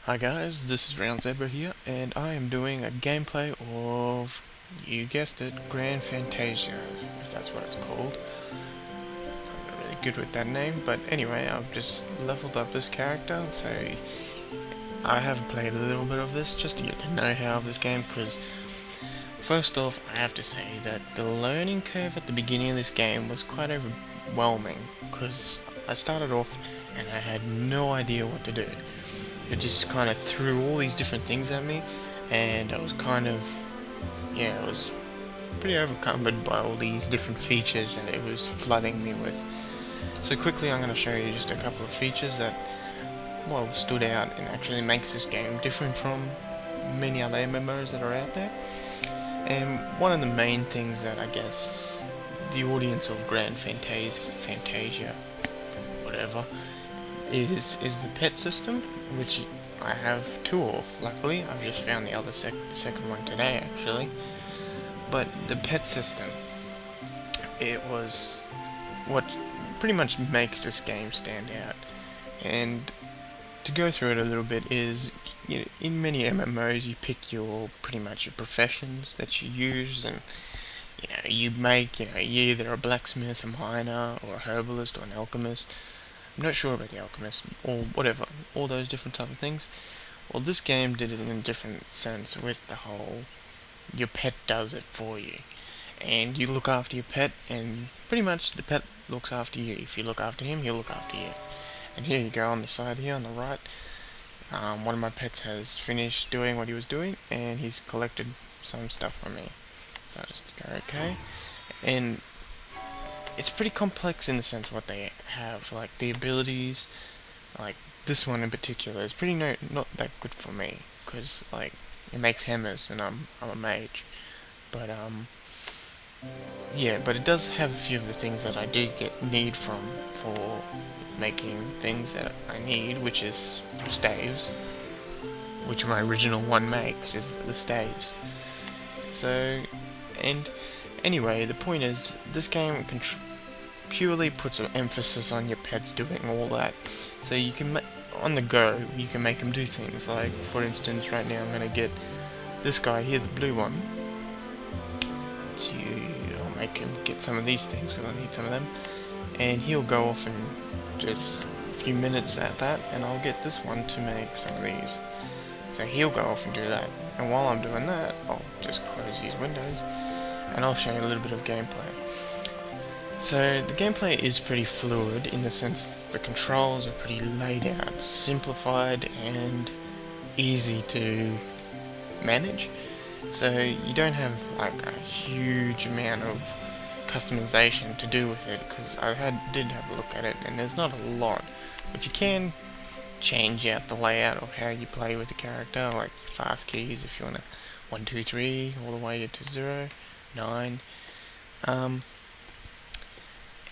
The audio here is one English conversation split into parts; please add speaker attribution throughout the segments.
Speaker 1: Hi guys, this is Roundzebra here, and I am doing a gameplay of, you guessed it, Grand Fantasia, if that's what it's called. I'm not really good with that name, but anyway, I've just leveled up this character, so I have played a little bit of this just to get to know how of this game, because first off, I have to say that the learning curve at the beginning of this game was quite overwhelming, because I started off and I had no idea what to do. It just kind of threw all these different things at me, and I was kind of, yeah, I was pretty overcumbered by all these different features that it was flooding me with. So quickly I'm going to show you just a couple of features that, well, stood out and actually makes this game different from many other MMOs that are out there. And one of the main things that I guess the audience of Grand Fantasia, whatever, is the pet system, which I have two of. Luckily, I've just found the other second one today, actually. But the pet system, it was what pretty much makes this game stand out. And to go through it a little bit is, you know, in many MMOs you pick your pretty much your professions that you use, and you're either a blacksmith, a miner, or a herbalist, or an alchemist. I'm not sure about the alchemist, or whatever, all those different type of things. Well, this game did it in a different sense with the whole, your pet does it for you. And you look after your pet, and pretty much the pet looks after you. If you look after him, he'll look after you. And here you go on the side here, on the right, one of my pets has finished doing what he was doing, and he's collected some stuff from me. So I just go okay. And it's pretty complex in the sense what they have, like the abilities, like this one in particular is pretty not that good for me, because like it makes hammers and I'm a mage, but yeah, but it does have a few of the things that I do need for making things that I need, which is staves, which my original one makes, is the staves. So, and anyway, the point is, this game purely puts an emphasis on your pets doing all that. So you can, on the go, you can make them do things. Like, for instance, right now I'm going to get this guy here, the blue one. I'll make him get some of these things, because I need some of them. And he'll go off and just a few minutes at that, and I'll get this one to make some of these. So he'll go off and do that. And while I'm doing that, I'll just close these windows, and I'll show you a little bit of gameplay. So the gameplay is pretty fluid in the sense that the controls are pretty laid out, simplified, and easy to manage. So you don't have like a huge amount of customization to do with it, because I did have a look at it, and there's not a lot, but you can change out the layout of how you play with the character, like your fast keys if you want to 1, 2, 3 all the way to 0, 9.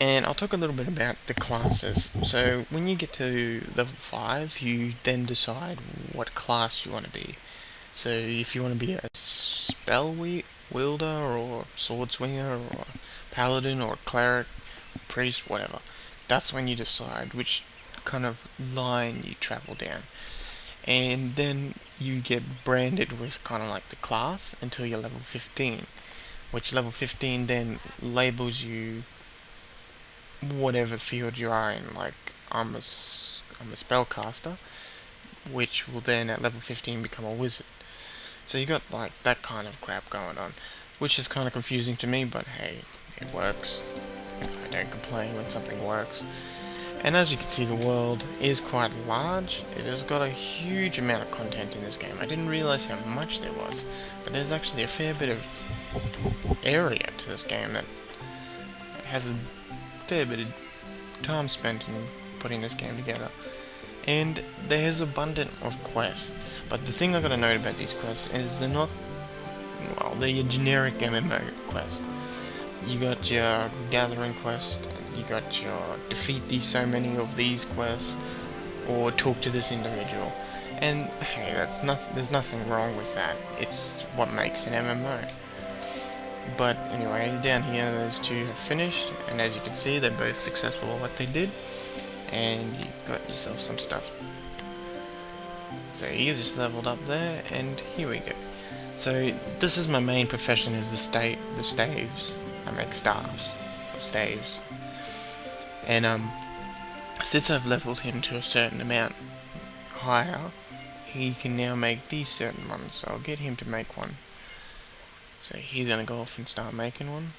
Speaker 1: And I'll talk a little bit about the classes. So when you get to level 5, you then decide what class you want to be. So if you want to be a spell wielder, or sword swinger, or paladin, or cleric, priest, whatever, that's when you decide which kind of line you travel down. And then you get branded with kind of like the class until you're level 15, which level 15 then labels you whatever field you are in. Like I'm a spellcaster, which will then at level 15 become a wizard. So you got like that kind of crap going on, which is kind of confusing to me, but hey, it works. I don't complain when something works. And as you can see, the world is quite large. It has got a huge amount of content in this game. I didn't realize how much there was, but there's actually a fair bit of area to this game that has a fair bit of time spent in putting this game together. And there's abundant of quests, but the thing I gotta note about these quests is they're not, well, they're your generic MMO quests. You got your gathering quest, you got your defeat these so many of these quests, or talk to this individual. And hey, there's nothing wrong with that. It's what makes an MMO. But anyway, down here those two have finished, and as you can see, they're both successful at what they did, and you got yourself some stuff. So he just leveled up there, and here we go. So this is my main profession, is the staves. I make staffs of staves. And since I've leveled him to a certain amount higher, he can now make these certain ones. So I'll get him to make one. So he's gonna go off and start making one,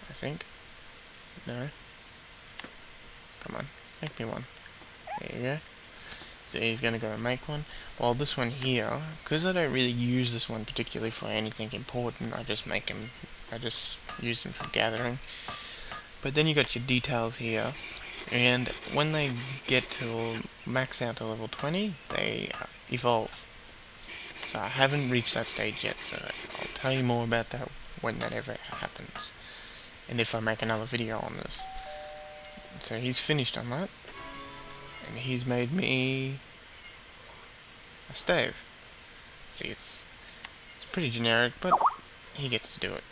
Speaker 1: I think. No. Come on, make me one. There you go. So he's gonna go and make one. While this one here, because I don't really use this one particularly for anything important, I just use them for gathering. But then you got your details here, and when they get to max out to level 20, they evolve. So I haven't reached that stage yet, so I'll tell you more about that when that ever happens, and if I make another video on this. So he's finished on that, and he's made me a stave. See, it's pretty generic, but he gets to do it.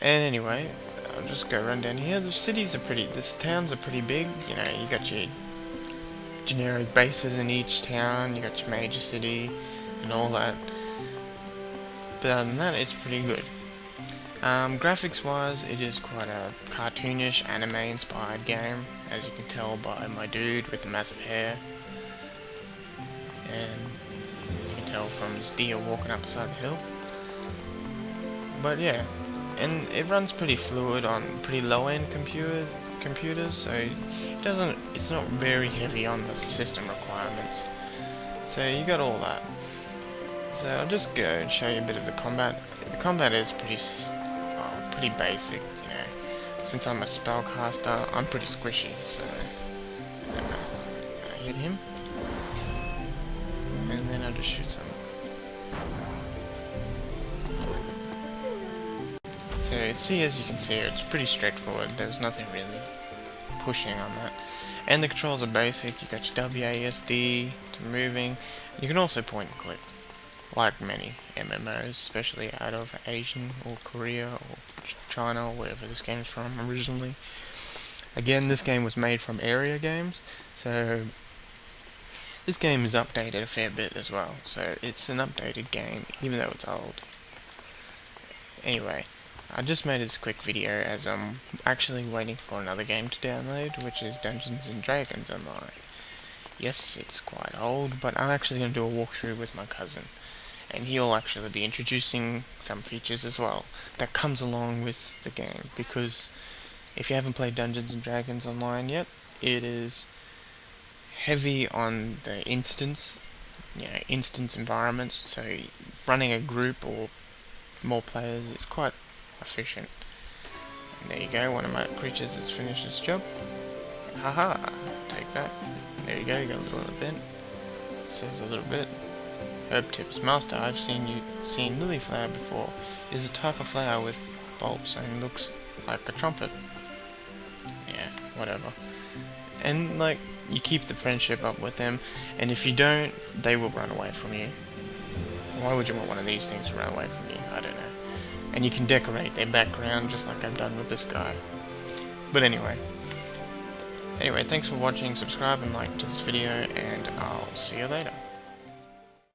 Speaker 1: And anyway, I'll just go run down here. The towns are pretty big. You know, you got your generic bases in each town, you got your major city, and all that. But other than that, it's pretty good. Graphics wise, it is quite a cartoonish, anime inspired game, as you can tell by my dude with the massive hair. And as you can tell from this deer walking up the side of the hill. But yeah, and it runs pretty fluid on pretty low end computers, so it's not very heavy on the system requirements. So you got all that. So I'll just go and show you a bit of the combat. The combat is pretty basic, you know. Since I'm a spellcaster, I'm pretty squishy, so I hit him, and then I'll just shoot some. So see, as you can see here, it's pretty straightforward. There's nothing really pushing on that. And the controls are basic. You got your WASD to moving. You can also point and click, like many MMOs, especially out of Asian or Korea or China or wherever this game is from originally. Again, this game was made from area games, so this game is updated a fair bit as well. So it's an updated game, even though it's old. Anyway, I just made this quick video as I'm actually waiting for another game to download, which is Dungeons and Dragons Online. Yes, it's quite old, but I'm actually going to do a walkthrough with my cousin, and he'll actually be introducing some features as well that comes along with the game, because if you haven't played Dungeons and Dragons Online yet, it is heavy on the instance environments, so running a group or more players is quite efficient. And there you go, one of my creatures has finished its job. Haha, take that. There you go, you got a little event. It says a little bit. Herb tips. Master, I've seen lily flower before. It is a type of flower with bulbs and looks like a trumpet. Yeah, whatever. And like, you keep the friendship up with them, and if you don't, they will run away from you. Why would you want one of these things to run away from you? I don't know. And you can decorate their background just like I've done with this guy. But anyway, thanks for watching, subscribe and like to this video, and I'll see you later.